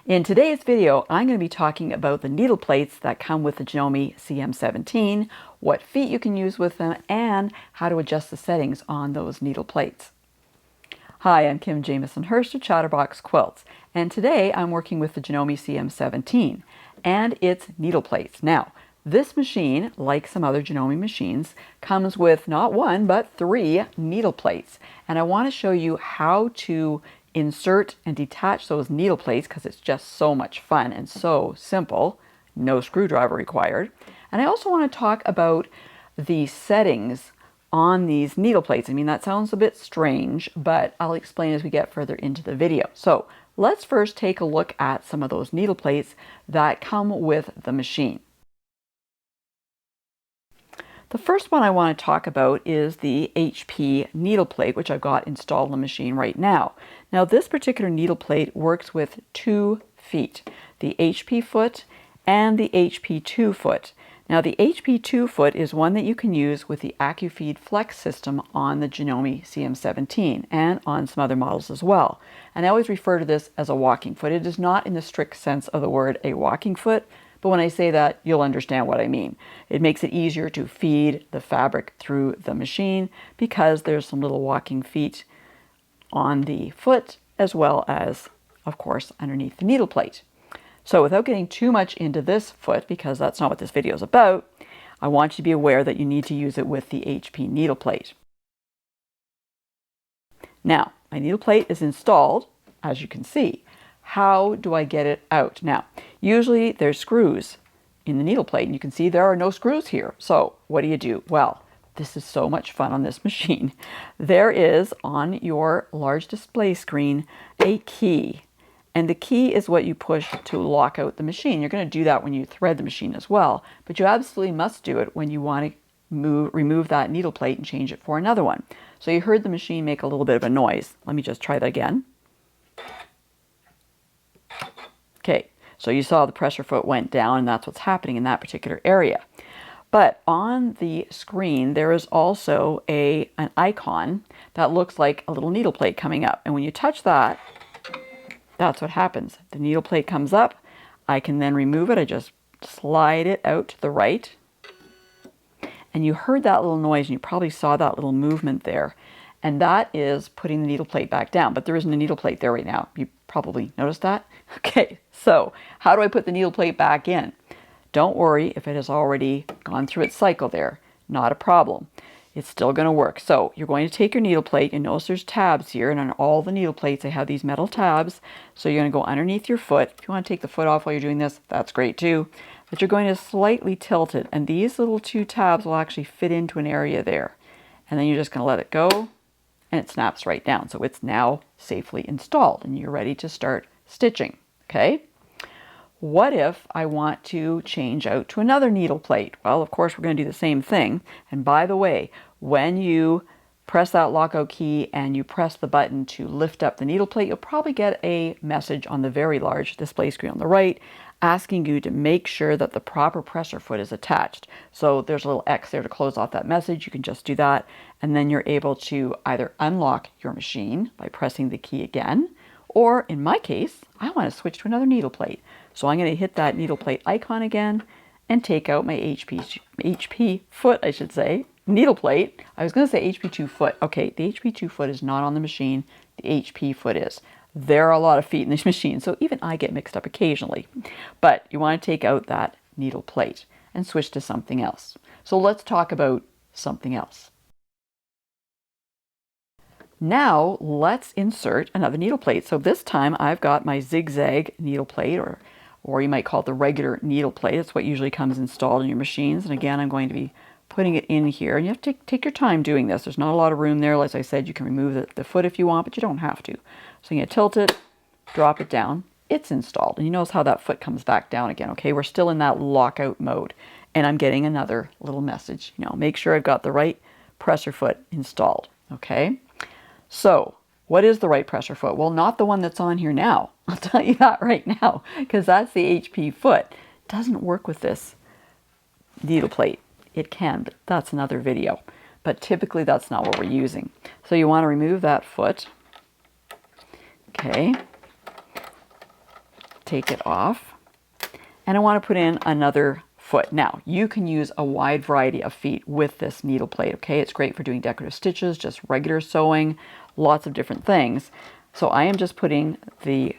In today's video, I'm going to be talking about the needle plates that come with the Janome CM17, what feet you can use with them, and how to adjust the settings on those needle plates. Hi, I'm Kim Jamison Hurst of Chatterbox Quilts, and today I'm working with the Janome CM17 and its needle plates. Now, this machine, like some other Janome machines, comes with not one, but 3 needle plates. And I want to show you how to insert and detach those needle plates because it's just so much fun and so simple. No screwdriver required. And I also want to talk about the settings on these needle plates. I mean, that sounds a bit strange, but I'll explain as we get further into the video. So let's first take a look at some of those needle plates that come with the machine. The first one I want to talk about is the HP needle plate, which I've got installed on the machine right now. Now, this particular needle plate works with 2 feet, the HP foot and the HP2 foot. Now, the HP2 foot is one that you can use with the AccuFeed Flex system on the Janome CM17 and on some other models as well. And I always refer to this as a walking foot. It is not in the strict sense of the word a walking foot, but when I say that, you'll understand what I mean. It makes it easier to feed the fabric through the machine because there's some little walking feet on the foot as well as, of course, underneath the needle plate. So without getting too much into this foot, because that's not what this video is about, I want you to be aware that you need to use it with the HP needle plate. Now, my needle plate is installed, as you can see. How do I get it out? Now, usually there's screws in the needle plate, and you can see there are no screws here. So what do? Well, this is so much fun on this machine. There is on your large display screen a key, and the key is what you push to lock out the machine. You're going to do that when you thread the machine as well, but you absolutely must do it when you want to remove that needle plate and change it for another one. So you heard the machine make a little bit of a noise. Let me just try that again. Okay, so you saw the pressure foot went down, and that's what's happening in that particular area. But on the screen, there is also an icon that looks like a little needle plate coming up. And when you touch that, that's what happens. The needle plate comes up. I can then remove it. I just slide it out to the right. And you heard that little noise, and you probably saw that little movement there. And that is putting the needle plate back down. But there isn't a needle plate there right now. You probably noticed that. Okay, so how do I put the needle plate back in? Don't worry if it has already gone through its cycle there. Not a problem. It's still going to work. So you're going to take your needle plate. You notice there's tabs here, and on all the needle plates they have these metal tabs. So you're going to go underneath your foot. If you want to take the foot off while you're doing this, that's great too. But you're going to slightly tilt it, and these little 2 tabs will actually fit into an area there. And then you're just going to let it go, and it snaps right down. So it's now safely installed, and you're ready to start stitching. Okay? What if I want to change out to another needle plate? Well, of course, we're going to do the same thing. And by the way, when you press that lockout key and you press the button to lift up the needle plate, you'll probably get a message on the very large display screen on the right asking you to make sure that the proper pressure foot is attached. So there's a little X there to close off that message. You can just do that, and then you're able to either unlock your machine by pressing the key again, or in my case, I want to switch to another needle plate. So I'm going to hit that needle plate icon again and take out my HP foot, I should say, needle plate. I was going to say HP2 foot. Okay, the HP2 foot is not on the machine. The HP foot is. There are a lot of feet in this machine, so even I get mixed up occasionally. But you want to take out that needle plate and switch to something else. So let's talk about something else. Now let's insert another needle plate. So this time I've got my zigzag needle plate, or you might call it the regular needle plate. It's what usually comes installed in your machines. And again, I'm going to be putting it in here. And you have to take your time doing this. There's not a lot of room there. As I said, you can remove the foot if you want, but you don't have to. So you're going to tilt it, drop it down. It's installed. And you notice how that foot comes back down again. Okay, we're still in that lockout mode. And I'm getting another little message. Make sure I've got the right pressure foot installed. Okay. So what is the right pressure foot? Well, not the one that's on here now. I'll tell you that right now, because that's the HP foot. It doesn't work with this needle plate. It can, but that's another video. But typically that's not what we're using. So you want to remove that foot. Okay. take it off. And I want to put in another foot. Now, you can use a wide variety of feet with this needle plate, okay? It's great for doing decorative stitches, just regular sewing, lots of different things. So I am just putting the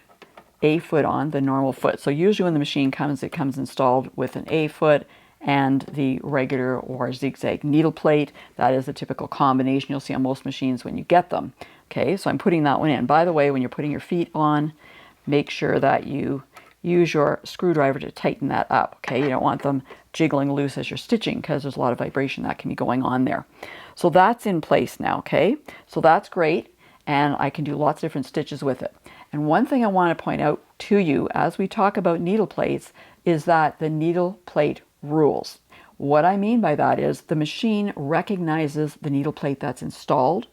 A foot on, the normal foot. So usually when the machine comes, it comes installed with an A foot and the regular or zigzag needle plate. That is the typical combination you'll see on most machines when you get them. Okay, so I'm putting that one in. By the way, when you're putting your feet on, make sure that you use your screwdriver to tighten that up. Okay, you don't want them jiggling loose as you're stitching because there's a lot of vibration that can be going on there. So that's in place now, okay? So that's great, and I can do lots of different stitches with it. And one thing I want to point out to you as we talk about needle plates is that the needle plate rules. What I mean by that is the machine recognizes the needle plate that's installed,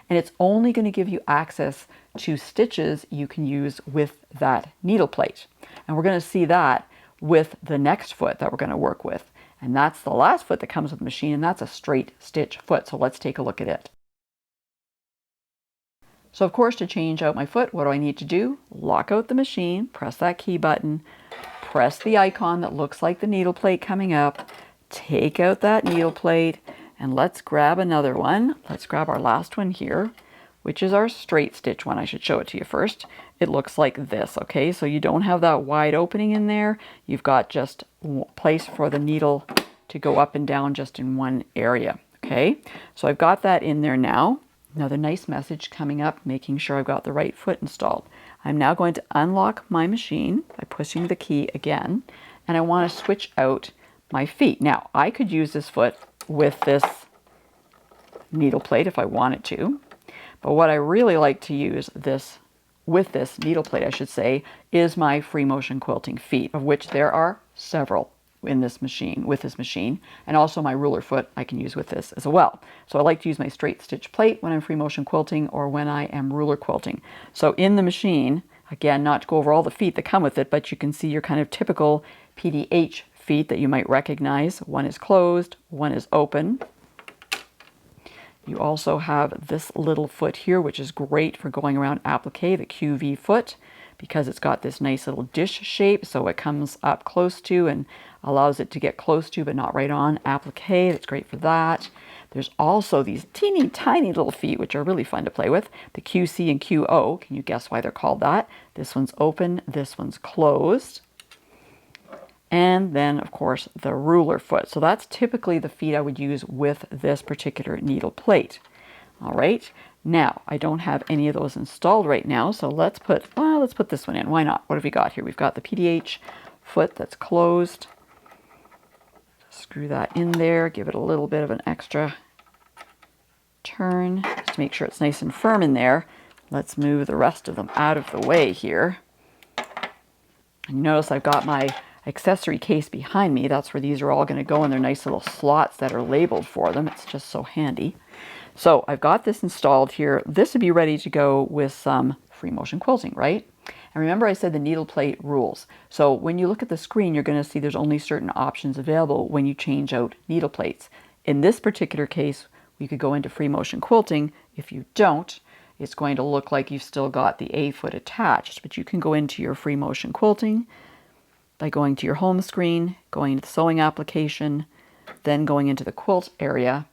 and it's only going to give you access to stitches you can use with that needle plate. And we're going to see that with the next foot that we're going to work with. And that's the last foot that comes with the machine, and that's a straight stitch foot. So let's take a look at it. So of course, to change out my foot, what do I need to do? Lock out the machine, press that key button, press the icon that looks like the needle plate coming up, take out that needle plate, and let's grab another one. Let's grab our last one here, which is our straight stitch one. I should show it to you first. It looks like this, okay? So you don't have that wide opening in there. You've got just place for the needle to go up and down just in one area, okay? So I've got that in there now. Another nice message coming up, making sure I've got the right foot installed. I'm now going to unlock my machine by pushing the key again, and I want to switch out my feet. Now, I could use this foot with this needle plate if I wanted to, but what I really like to use with this needle plate, I should say, is my free motion quilting feet, of which there are several in this machine, with this machine, and also my ruler foot I can use with this as well. So I like to use my straight stitch plate when I'm free motion quilting or when I am ruler quilting. So in the machine, again, not to go over all the feet that come with it, but you can see your kind of typical PDH feet that you might recognize. One is closed, one is open. You also have this little foot here, which is great for going around applique, the QV foot, because it's got this nice little dish shape, so it comes up close to and allows it to get close to but not right on applique. That's great for that. There's also these teeny tiny little feet, which are really fun to play with, the QC and QO. Can you guess why they're called that? This one's open, this one's closed. And then, of course, the ruler foot. So that's typically the feet I would use with this particular needle plate. All right. Now, I don't have any of those installed right now, so let's put this one in. Why not? What have we got here? We've got the PDH foot that's closed. Screw that in there. Give it a little bit of an extra turn just to make sure it's nice and firm in there. Let's move the rest of them out of the way here. And notice I've got my accessory case behind me. That's where these are all going to go in their nice little slots that are labeled for them. It's just so handy. So I've got this installed here. This would be ready to go with some free motion quilting, right? And remember I said the needle plate rules. So when you look at the screen, you're going to see there's only certain options available when you change out needle plates. In this particular case, we could go into free motion quilting. If you don't, it's going to look like you've still got the A foot attached, but you can go into your free motion quilting by going to your home screen, going to the sewing application, then going into the quilt area,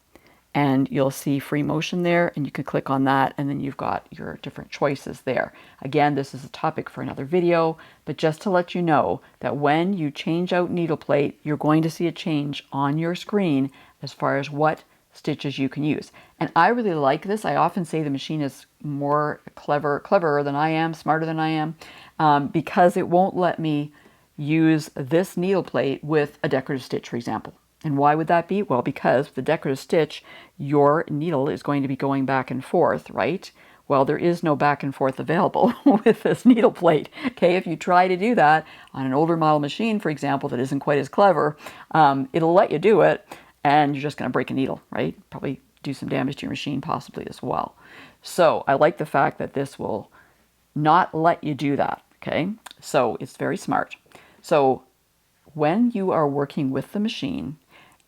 and you'll see free motion there, and you can click on that, and then you've got your different choices there. Again, this is a topic for another video, but just to let you know that when you change out needle plate, you're going to see a change on your screen as far as what stitches you can use. And I really like this. I often say the machine is more cleverer than I am, smarter than I am, because it won't let me use this needle plate with a decorative stitch, for example. And why would that be? Well, because with the decorative stitch, your needle is going to be going back and forth, right? Well, there is no back and forth available with this needle plate. Okay, if you try to do that on an older model machine, for example, that isn't quite as clever, it'll let you do it, and you're just going to break a needle, right? Probably do some damage to your machine possibly as well. So I like the fact that this will not let you do that, okay? So it's very smart. So when you are working with the machine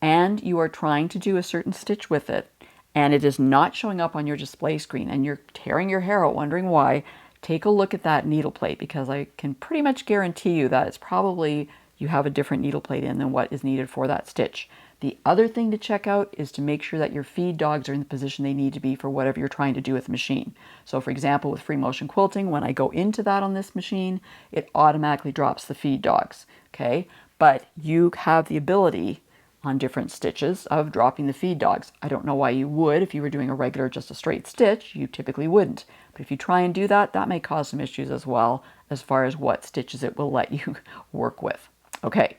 and you are trying to do a certain stitch with it and it is not showing up on your display screen and you're tearing your hair out wondering why, take a look at that needle plate, because I can pretty much guarantee you that it's probably you have a different needle plate in than what is needed for that stitch. The other thing to check out is to make sure that your feed dogs are in the position they need to be for whatever you're trying to do with the machine. So for example, with free motion quilting, when I go into that on this machine, it automatically drops the feed dogs, okay? But you have the ability on different stitches of dropping the feed dogs. I don't know why you would. If you were doing a regular, just a straight stitch, you typically wouldn't. But if you try and do that, that may cause some issues as well, as far as what stitches it will let you work with. Okay,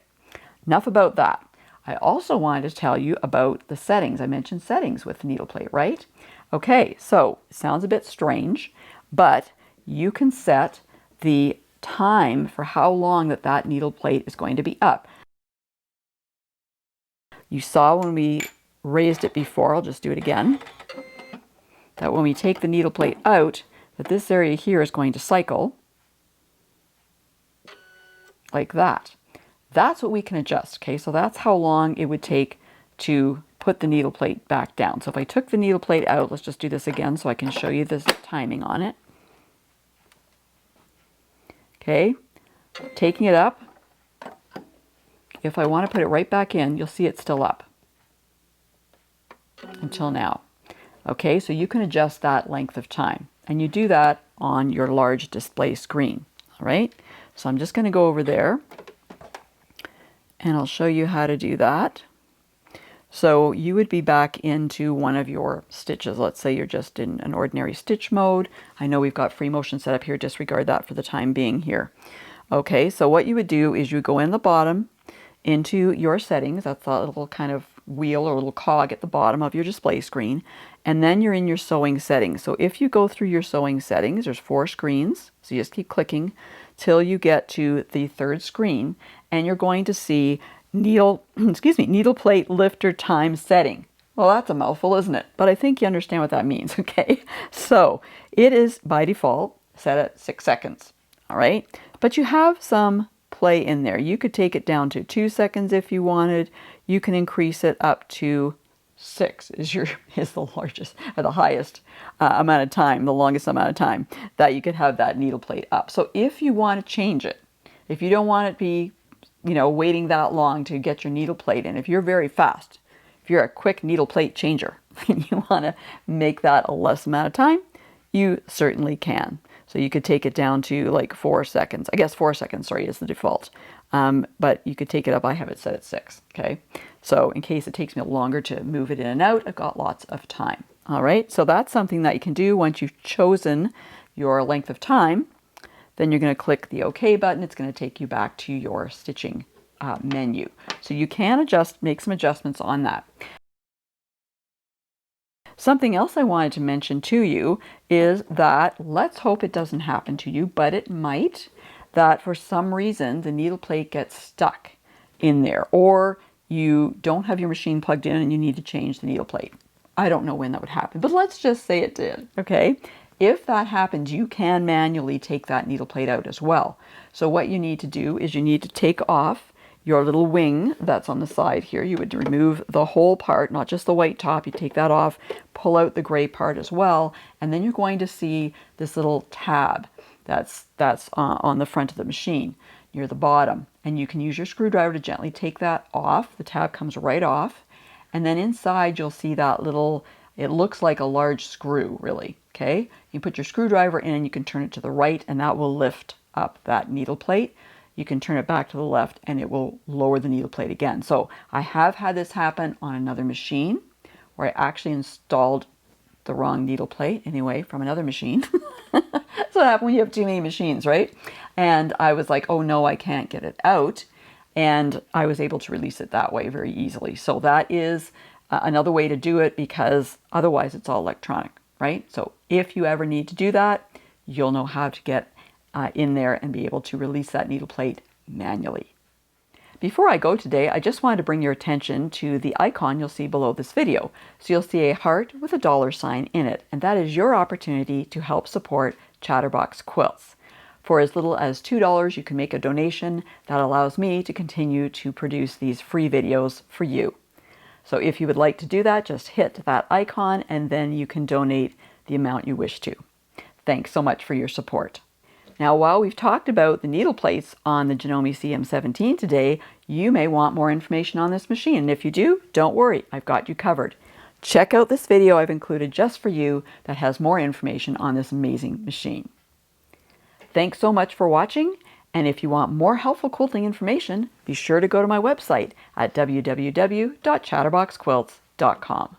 enough about that. I also wanted to tell you about the settings. I mentioned settings with the needle plate, right? Okay, so it sounds a bit strange, but you can set the time for how long that needle plate is going to be up. You saw when we raised it before, I'll just do it again, that when we take the needle plate out, that this area here is going to cycle like that. That's what we can adjust, okay? So that's how long it would take to put the needle plate back down. So if I took the needle plate out, let's just do this again so I can show you this timing on it. Okay, taking it up. If I want to put it right back in, you'll see it's still up until now. Okay, so you can adjust that length of time, and you do that on your large display screen. All right, so I'm just going to go over there and I'll show you how to do that. So you would be back into one of your stitches. Let's say you're just in an ordinary stitch mode. I know we've got free motion set up here. Disregard that for the time being here. Okay, so what you would do is you go in the bottom into your settings. That's that little kind of wheel or little cog at the bottom of your display screen. And then you're in your sewing settings. So if you go through your sewing settings, there's 4 screens. So you just keep clicking till you get to the 3rd screen, and you're going to see needle plate lifter time setting. Well, that's a mouthful, isn't it? But I think you understand what that means, okay? So it is by default set at 6 seconds, all right? But you have some play in there. You could take it down to 2 seconds if you wanted. You can increase it up to 6 is the largest or the highest amount of time, the longest amount of time that you could have that needle plate up. So if you want to change it, if you don't want it to be, waiting that long to get your needle plate in, if you're very fast, if you're a quick needle plate changer and you want to make that a less amount of time, you certainly can. So you could take it down to like 4 seconds. I guess 4 seconds, sorry, is the default. But you could take it up. I have it set at 6, okay? So in case it takes me longer to move it in and out, I've got lots of time. All right, so that's something that you can do once you've chosen your length of time. Then you're going to click the OK button. It's going to take you back to your stitching menu. So you can make some adjustments on that. Something else I wanted to mention to you is that, let's hope it doesn't happen to you, but it might, that for some reason the needle plate gets stuck in there, or you don't have your machine plugged in and you need to change the needle plate. I don't know when that would happen, but let's just say it did, okay? If that happens, you can manually take that needle plate out as well. So what you need to do is you need to take off your little wing that's on the side here. You would remove the whole part, not just the white top. You take that off, pull out the gray part as well, and then you're going to see this little tab that's on the front of the machine near the bottom. And you can use your screwdriver to gently take that off. The tab comes right off. And then inside you'll see that little, it looks like a large screw, really, okay? You put your screwdriver in and you can turn it to the right, and that will lift up that needle plate. You can turn it back to the left and it will lower the needle plate again. So I have had this happen on another machine where I actually installed the wrong needle plate, anyway, from another machine. That's what happens when you have too many machines, right? And I was like, oh no, I can't get it out. And I was able to release it that way very easily. So that is another way to do it, because otherwise it's all electronic, right? So if you ever need to do that, you'll know how to get in there and be able to release that needle plate manually. Before I go today, I just wanted to bring your attention to the icon you'll see below this video. So you'll see a heart with a $sign in it, and that is your opportunity to help support Chatterbox Quilts. For as little as $2, you can make a donation that allows me to continue to produce these free videos for you. So if you would like to do that, just hit that icon and then you can donate the amount you wish to. Thanks so much for your support. Now, while we've talked about the needle plates on the Janome CM17 today, you may want more information on this machine. And if you do, don't worry, I've got you covered. Check out this video I've included just for you that has more information on this amazing machine. Thanks so much for watching. And if you want more helpful quilting information, be sure to go to my website at www.chatterboxquilts.com.